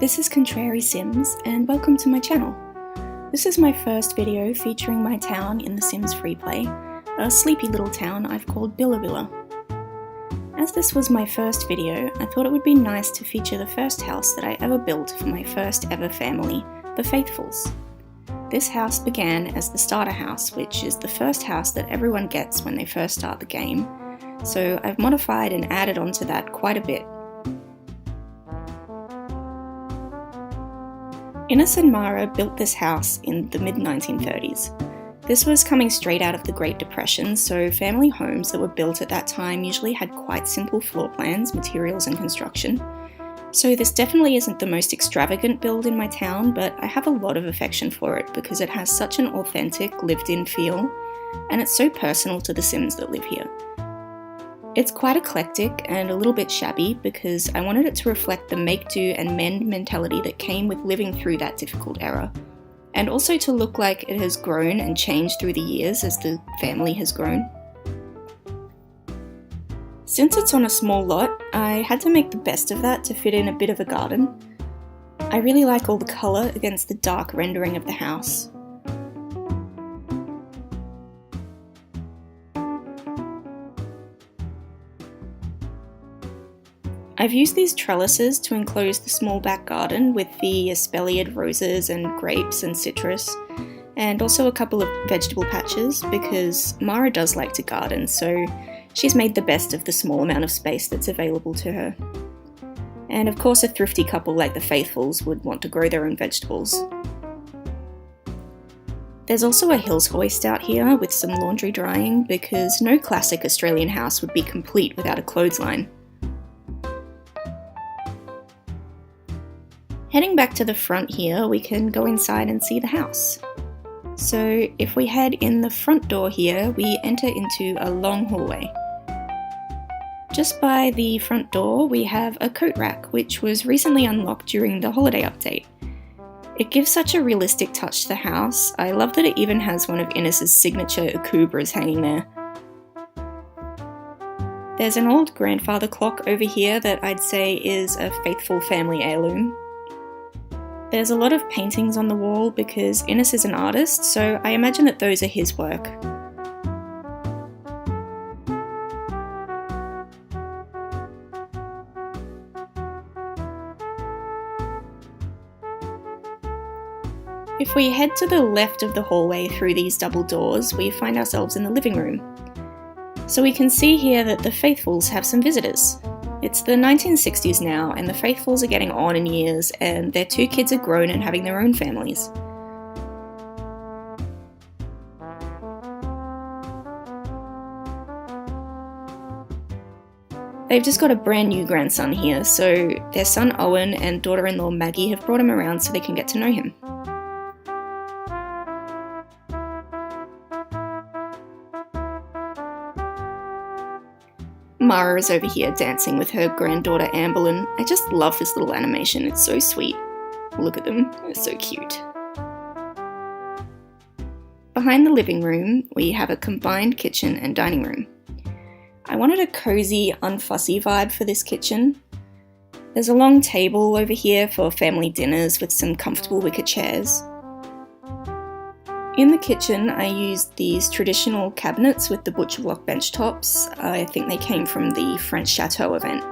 This is Contrary Sims, and welcome to my channel. This is my first video featuring my town in the Sims Freeplay, a sleepy little town I've called Billabilla. As this was my first video, I thought it would be nice to feature the first house that I ever built for my first ever family, the Faithfulls. This house began as the starter house, which is the first house that everyone gets when they first start the game, so I've modified and added onto that quite a bit. Ines and Mara built this house in the mid-1930s. This was coming straight out of the Great Depression, so family homes that were built at that time usually had quite simple floor plans, materials and construction. So this definitely isn't the most extravagant build in my town, but I have a lot of affection for it because it has such an authentic, lived-in feel, and it's so personal to the Sims that live here. It's quite eclectic and a little bit shabby because I wanted it to reflect the make-do and mend mentality that came with living through that difficult era, and also to look like it has grown and changed through the years as the family has grown. Since it's on a small lot, I had to make the best of that to fit in a bit of a garden. I really like all the colour against the dark rendering of the house. I've used these trellises to enclose the small back garden with the espaliered roses and grapes and citrus, and also a couple of vegetable patches because Mara does like to garden, so she's made the best of the small amount of space that's available to her. And of course a thrifty couple like the Faithfulls would want to grow their own vegetables. There's also a hills hoist out here with some laundry drying because no classic Australian house would be complete without a clothesline. Heading back to the front here, we can go inside and see the house. So if we head in the front door here, we enter into a long hallway. Just by the front door, we have a coat rack, which was recently unlocked during the holiday update. It gives such a realistic touch to the house. I love that it even has one of Ines's signature akubras hanging there. There's an old grandfather clock over here that I'd say is a Faithfull family heirloom. There's a lot of paintings on the wall because Ines is an artist, so I imagine that those are his work. If we head to the left of the hallway through these double doors, we find ourselves in the living room. So we can see here that the Faithfulls have some visitors. It's the 1960s now, and the Faithfulls are getting on in years, and their two kids are grown and having their own families. They've just got a brand new grandson here, so their son Owen and daughter-in-law Maggie have brought him around so they can get to know him. Mara is over here dancing with her granddaughter Amberlyn. I just love this little animation, it's so sweet. Look at them, they're so cute. Behind the living room, we have a combined kitchen and dining room. I wanted a cozy, unfussy vibe for this kitchen. There's a long table over here for family dinners with some comfortable wicker chairs. In the kitchen, I used these traditional cabinets with the butcher block bench tops. I think they came from the French Chateau event.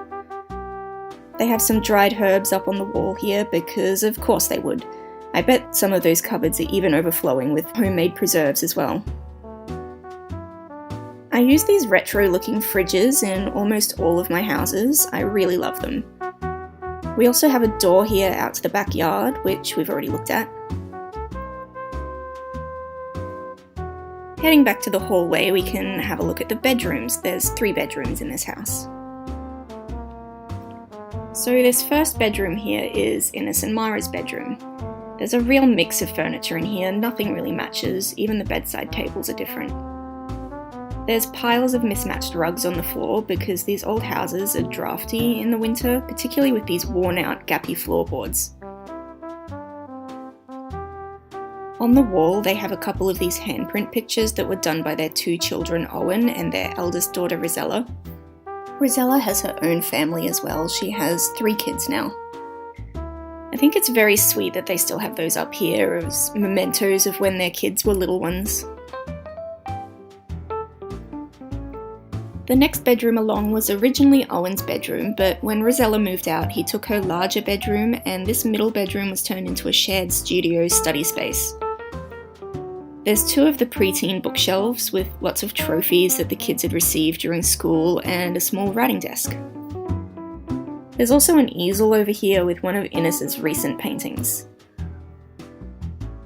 They have some dried herbs up on the wall here because of course they would. I bet some of those cupboards are even overflowing with homemade preserves as well. I use these retro looking fridges in almost all of my houses. I really love them. We also have a door here out to the backyard, which we've already looked at. Heading back to the hallway, we can have a look at the bedrooms. There's 3 bedrooms in this house. So this first bedroom here is Ines and Mara's bedroom. There's a real mix of furniture in here, nothing really matches, even the bedside tables are different. There's piles of mismatched rugs on the floor because these old houses are drafty in the winter, particularly with these worn out gappy floorboards. On the wall, they have a couple of these handprint pictures that were done by their 2 children, Owen, and their eldest daughter, Rosella. Rosella has her own family as well. She has 3 kids now. I think it's very sweet that they still have those up here as mementos of when their kids were little ones. The next bedroom along was originally Owen's bedroom, but when Rosella moved out, he took her larger bedroom, and this middle bedroom was turned into a shared studio study space. There's 2 of the preteen bookshelves with lots of trophies that the kids had received during school and a small writing desk. There's also an easel over here with one of Innes's recent paintings.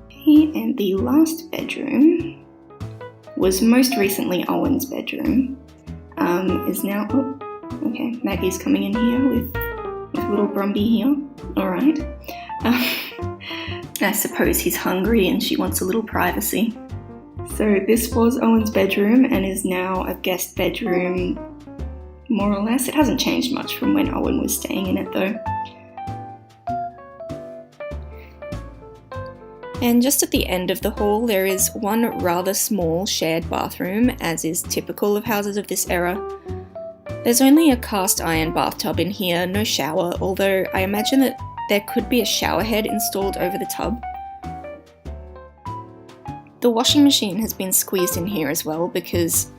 Okay, and the last bedroom was most recently Owen's bedroom. Is now, oh, okay, Maggie's coming in here with little Brumby here. Alright. I suppose he's hungry and she wants a little privacy. So this was Owen's bedroom and is now a guest bedroom, more or less. It hasn't changed much from when Owen was staying in it though. And just at the end of the hall there is one rather small shared bathroom, as is typical of houses of this era. There's only a cast iron bathtub in here, no shower, although I imagine that there could be a shower head installed over the tub. The washing machine has been squeezed in here as well because,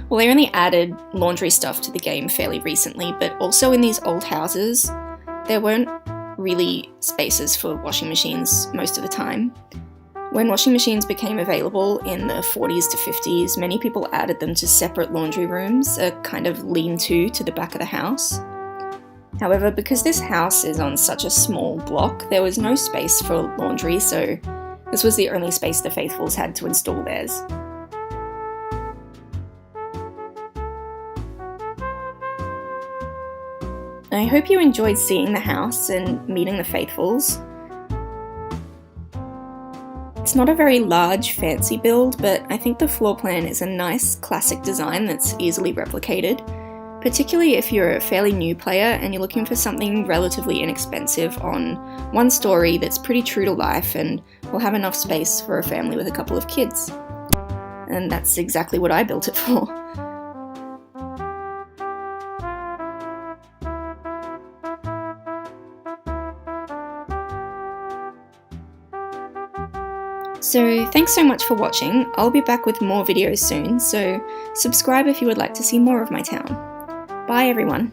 well, they only added laundry stuff to the game fairly recently, but also in these old houses there weren't really spaces for washing machines most of the time. When washing machines became available in the 40s to 50s, many people added them to separate laundry rooms, a kind of lean-to to the back of the house. However, because this house is on such a small block, there was no space for laundry, so this was the only space the Faithfulls had to install theirs. I hope you enjoyed seeing the house and meeting the Faithfulls. It's not a very large, fancy build, but I think the floor plan is a nice, classic design that's easily replicated, particularly if you're a fairly new player and you're looking for something relatively inexpensive on one story that's pretty true to life and will have enough space for a family with a couple of kids. And that's exactly what I built it for. So thanks so much for watching. I'll be back with more videos soon, so subscribe if you would like to see more of my town. Bye everyone!